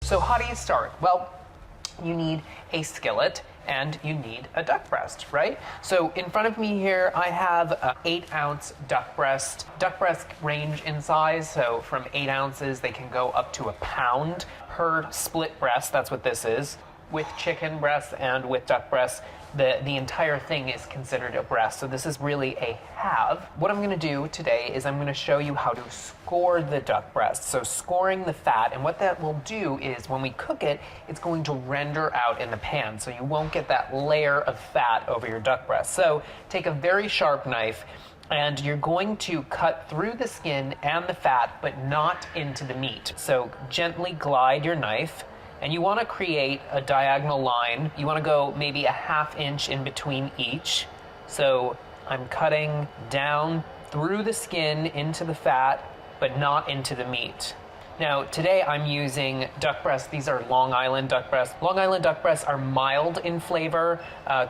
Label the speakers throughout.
Speaker 1: So how do you start? Well, you need a skillet and you need a duck breast, right? So in front of me here, I have an 8-ounce duck breast. Duck breasts range in size, so from 8 ounces, they can go up to a pound per split breast. That's what this is. With chicken breasts and with duck breasts, the entire thing is considered a breast. So this is really a halve. What I'm gonna do today is I'm gonna show you how to score the duck breast. So scoring the fat, and what that will do is when we cook it, it's going to render out in the pan. So you won't get that layer of fat over your duck breast. So take a very sharp knife and you're going to cut through the skin and the fat, but not into the meat. So gently glide your knife. And you want to create a diagonal line. You want to go maybe a 1/2 inch in between each. So I'm cutting down through the skin into the fat, but not into the meat. Now, today I'm using duck breasts. These are Long Island duck breasts. Long Island duck breasts are mild in flavor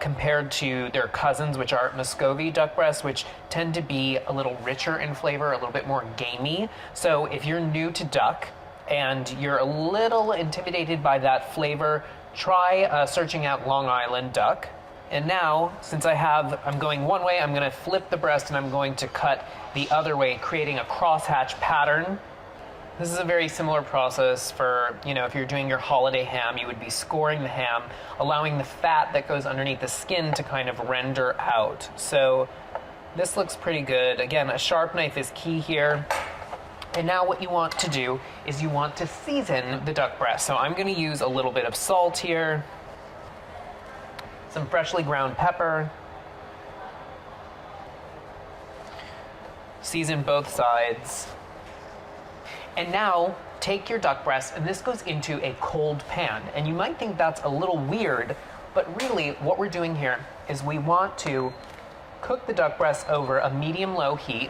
Speaker 1: compared to their cousins, which are Muscovy duck breasts, which tend to be a little richer in flavor, a little bit more gamey. So if you're new to duck, and you're a little intimidated by that flavor, try searching out Long Island duck. And now, since I'm going one way, I'm gonna flip the breast and I'm going to cut the other way, creating a crosshatch pattern. This is a very similar process for, if you're doing your holiday ham, you would be scoring the ham, allowing the fat that goes underneath the skin to kind of render out. So this looks pretty good. Again, a sharp knife is key here. And now what you want to do is you want to season the duck breast. So I'm going to use a little bit of salt here, some freshly ground pepper, season both sides. And now take your duck breast, and this goes into a cold pan. And you might think that's a little weird, but really what we're doing here is we want to cook the duck breast over a medium-low heat.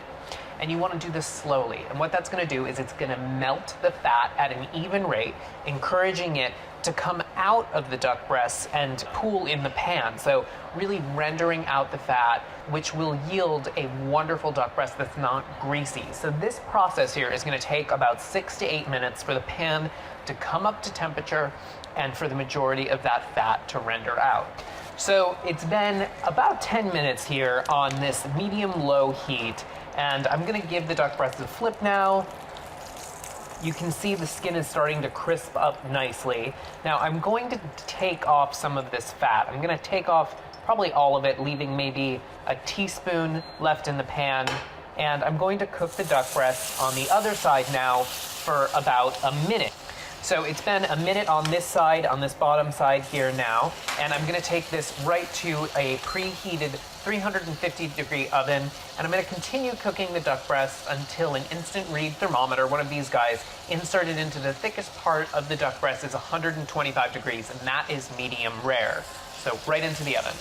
Speaker 1: And you want to do this slowly. And what that's going to do is it's going to melt the fat at an even rate, encouraging it to come out of the duck breasts and pool in the pan. So really rendering out the fat, which will yield a wonderful duck breast that's not greasy. So this process here is going to take about 6 to 8 minutes for the pan to come up to temperature and for the majority of that fat to render out. So it's been about 10 minutes here on this medium-low heat. And I'm gonna give the duck breast a flip now. You can see the skin is starting to crisp up nicely. Now I'm going to take off some of this fat. I'm gonna take off probably all of it, leaving maybe a teaspoon left in the pan. And I'm going to cook the duck breast on the other side now for about a minute. So it's been a minute on this side, on this bottom side here now, and I'm gonna take this right to a preheated 350-degree oven, and I'm gonna continue cooking the duck breast until an instant read thermometer, one of these guys, inserted into the thickest part of the duck breast is 125 degrees, and that is medium rare. So right into the oven.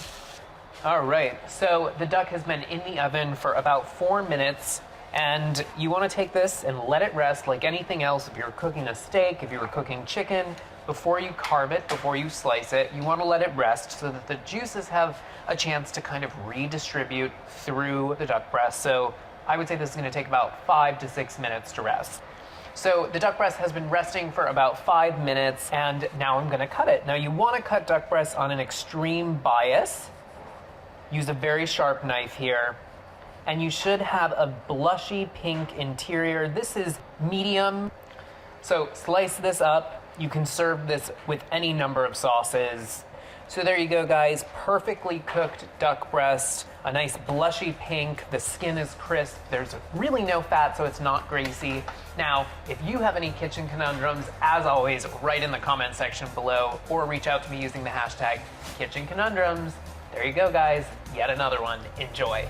Speaker 1: All right, so the duck has been in the oven for about 4 minutes. And you want to take this and let it rest like anything else. If you're cooking a steak, if you were cooking chicken, before you carve it, before you slice it, you want to let it rest so that the juices have a chance to kind of redistribute through the duck breast. So I would say this is going to take about 5 to 6 minutes to rest. So the duck breast has been resting for about 5 minutes, and now I'm going to cut it. Now you want to cut duck breasts on an extreme bias. Use a very sharp knife here. And you should have a blushy pink interior. This is medium. So slice this up. You can serve this with any number of sauces. So there you go, guys. Perfectly cooked duck breast. A nice blushy pink. The skin is crisp. There's really no fat, so it's not greasy. Now, if you have any kitchen conundrums, as always, write in the comment section below or reach out to me using the hashtag #KitchenConundrums. There you go, guys. Yet another one. Enjoy.